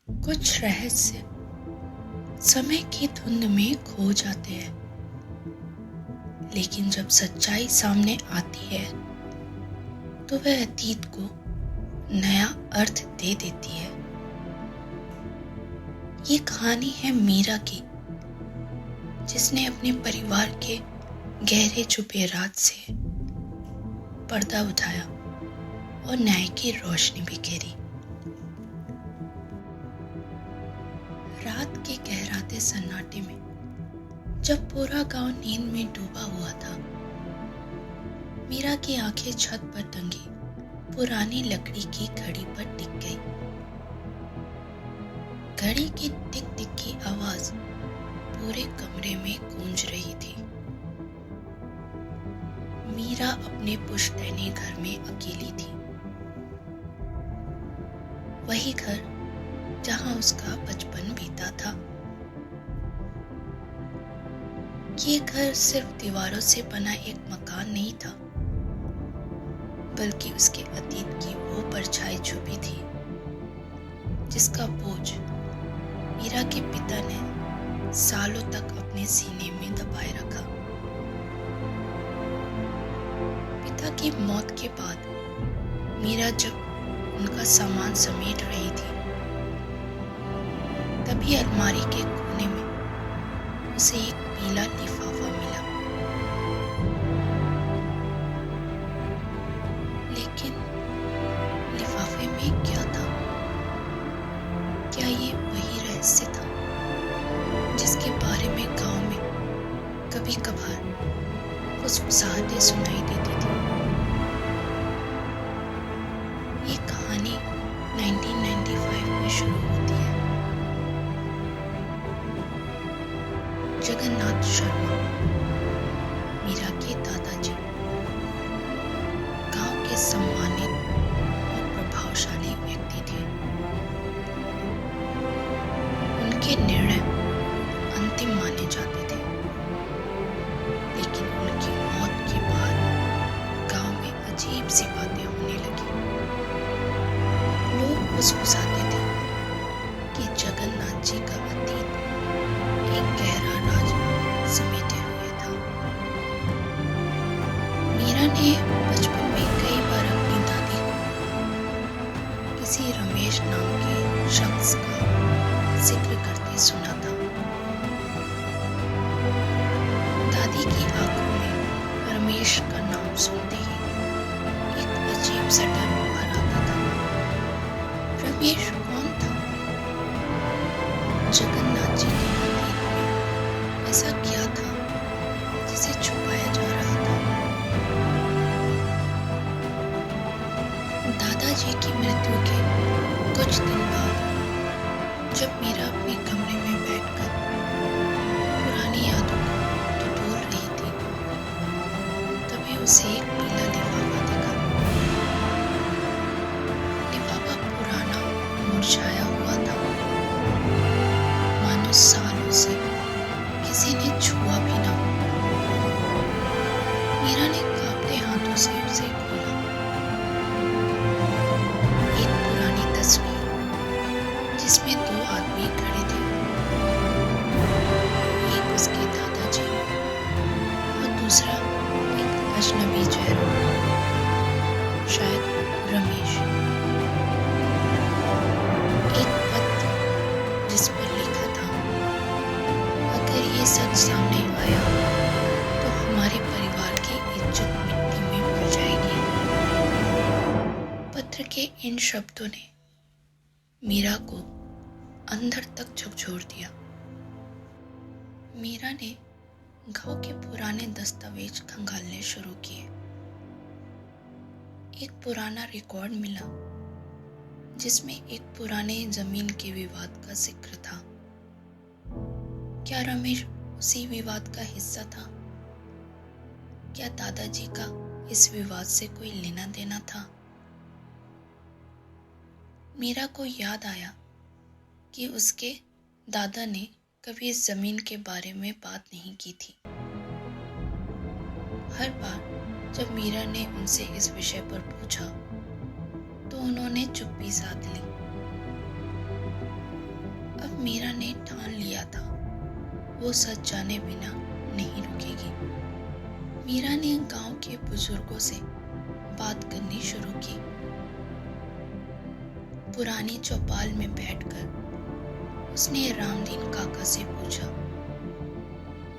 कुछ रहस्य समय की धुंध में खो जाते हैं, लेकिन जब सच्चाई सामने आती है तो वह अतीत को नया अर्थ दे देती है। ये कहानी है मीरा की, जिसने अपने परिवार के गहरे छुपे राज से पर्दा उठाया और न्याय की रोशनी बिखेरी। रात के गहराते सन्नाटे में जब पूरा गांव नींद में डूबा हुआ था, मीरा की आंखें छत पर टंगी पुरानी लकड़ी की घड़ी पर टिक गई। घड़ी की टिक टिक की आवाज पूरे कमरे में गूंज रही थी। मीरा अपने पुश्तैनी घर में अकेली थी, वही घर जहां उसका बचपन बीता था। ये घर सिर्फ दीवारों से बना एक मकान नहीं था, बल्कि उसके अतीत की वो परछाई छुपी थी जिसका बोझ मीरा के पिता ने सालों तक अपने सीने में दबाए रखा। पिता की मौत के बाद मीरा जब उनका सामान समेट रही थी, तभी अलमारी के कोने में उसे एक पीला लिफाफा मिला। लेकिन लिफाफे में क्या था? क्या ये वही रहस्य था जिसके बारे में गांव में कभी कभार फुसफुसाहटें सुनाई देती थी? ये कहानी 1995 में शुरू होती है। जगन्नाथ शर्मा, मीरा के दादाजी, गांव के सम्मानित और प्रभावशाली व्यक्ति थे। उनके निर्णय अंतिम माने जाते थे, लेकिन उनकी मौत के बाद गांव में अजीब सी बातें होने लगी। लोग फुसफुसाते थे कि जगन्नाथ जी का अतीत एक गहरा राज समेटे हुए था। मीरा ने बचपन में कई बार अपनी दादी को किसी रमेश नाम के शख्स का जिक्र करते सुना था। दादी की आंखों में रमेश का नाम सुनते ही एक अजीब सा डर उभर आता था। रमेश कौन था? जगन्नाथ जी के अतीत में ऐसा क्या था जिसे छुपाया जा रहा था? दादाजी की मृत्यु के कुछ दिन बाद जब मीरा अपने कमरे में बैठकर पुरानी यादों को टटोल रही थी, तभी उसे एक पीला लिफाफा दिखा। लिफाफा पुराना, मुरझाया हुआ था, मानो सालों से किसी ने छुआ भी ना। मीरा ने कांपते हाथों से उसे खोला। एक पुरानी तस्वीर जिसमें दो आदमी खड़े थे, एक उसके दादाजी और दूसरा एक अजनबी चेहरा, शायद रमेश। एक पत्र जिस पर लिखा था, अगर ये सच सामने आया तो हमारे परिवार की इज्जत मिट्टी में मिल जाएगी। पत्र के इन शब्दों ने मीरा को अंदर तक झकझोर दिया। मीरा ने गांव के पुराने दस्तावेज खंगालने शुरू किए। एक पुराना रिकॉर्ड मिला जिसमें एक पुराने जमीन के विवाद का जिक्र था। क्या रमेश उसी विवाद का हिस्सा था? क्या दादाजी का इस विवाद से कोई लेना देना था? मीरा को याद आया कि उसके दादा ने कभी इस जमीन के बारे में बात नहीं की थी। हर बार जब मीरा ने उनसे इस विषय पर पूछा तो उन्होंने चुप्पी साध ली। मीरा ने ठान लिया था वो सच जाने बिना नहीं रुकेगी। मीरा ने गांव के बुजुर्गों से बात करनी शुरू की। पुरानी चौपाल में बैठकर उसने रामदीन काका से पूछा,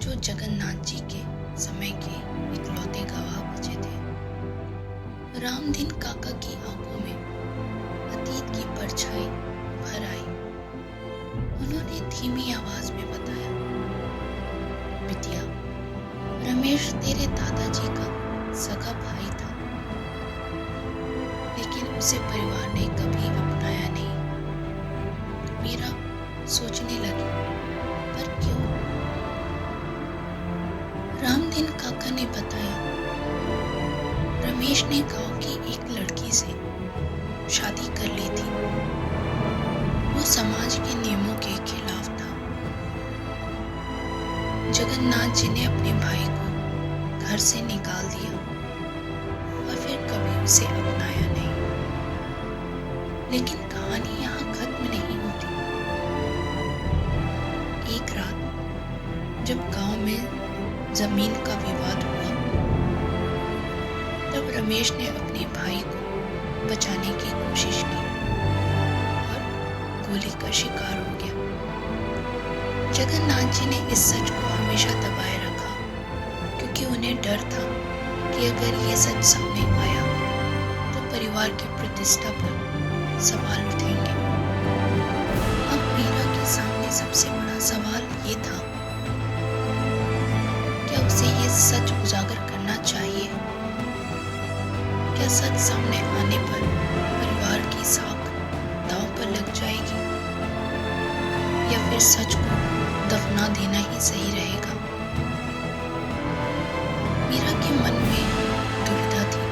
जो जगन्नाथ जी के समय के इकलौते गवाह बचे थे। रामदीन काका की आंखों में अतीत की परछाई भर आई। उन्होंने धीमी आवाज में बताया, बिटिया, रमेश तेरे दादाजी का सगा भाई था, लेकिन उसे परिवार ने कभी अपनाया नहीं। मीरा सोचने लगी, पर क्यों? रामदीन काका ने बताया, रमेश ने गांव की एक लड़की से शादी कर ली थी। वो समाज के नियमों के खिलाफ था। जगन्नाथ जी ने अपने भाई को घर से निकाल दिया और फिर कभी उसे अपनाया नहीं। लेकिन कहानी यहाँ खत्म नहीं होती। एक रात जब गांव में जमीन का विवाद हुआ, तब रमेश ने अपने भाई को बचाने की कोशिश की और गोली का शिकार हो गया। जगन्नाथ जी ने इस सच को हमेशा दबाए रखा, क्योंकि उन्हें डर था कि अगर ये सच सामने आया तो परिवार की प्रतिष्ठा पर सवाल उठेंगे। अब मीरा के सामने सबसे बड़ा सवाल ये था, क्या उसे ये सच उजागर करना चाहिए? क्या सच सामने आने पर परिवार की साख दांव पर लग जाएगी, या फिर सच को दफना देना ही सही रहेगा? मीरा के मन में दुविधा थी।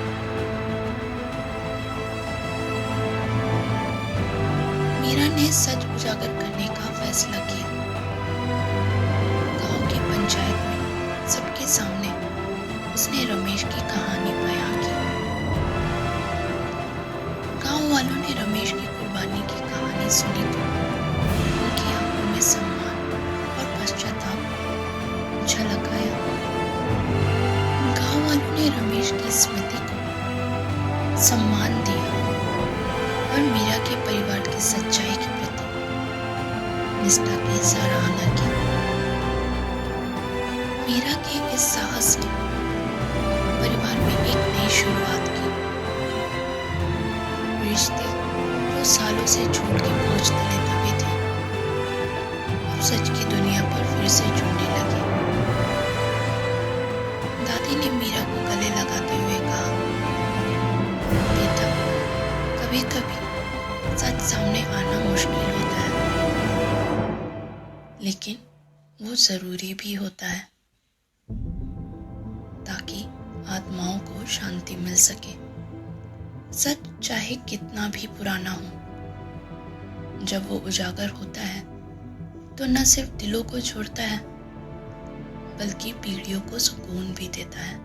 मीरा ने सच उजागर करने का फैसला किया। गांव की पंचायत में सबके सामने उसने रमेश की कहानी बयां की। गांव वालों ने रमेश की कुर्बानी की कहानी सुनी तो उनकी आंखों में सम्मान और पश्चाताप झलक आया। गांव वालों ने रमेश की स्मृति को सम्मान दिया और मीरा के परिवार की सच्चाई के प्रति निष्ठा की सराहना की। मीरा के इस साहस ने परिवार में एक नई शुरुआत की। रिश्ते जो सालों से झूठ के बोझ तले दबे थे, अब सच की दुनिया पर फिर से जुड़ने लगे। दादी ने मीरा को गले लगाते हुए कहा, बेटा, कभी कभी सच सामने आना मुश्किल होता है, लेकिन वो जरूरी भी होता है, ताकि आत्माओं को शांति मिल सके। सच चाहे कितना भी पुराना हो, जब वो उजागर होता है तो न सिर्फ दिलों को जोड़ता है, बल्कि पीढ़ियों को सुकून भी देता है।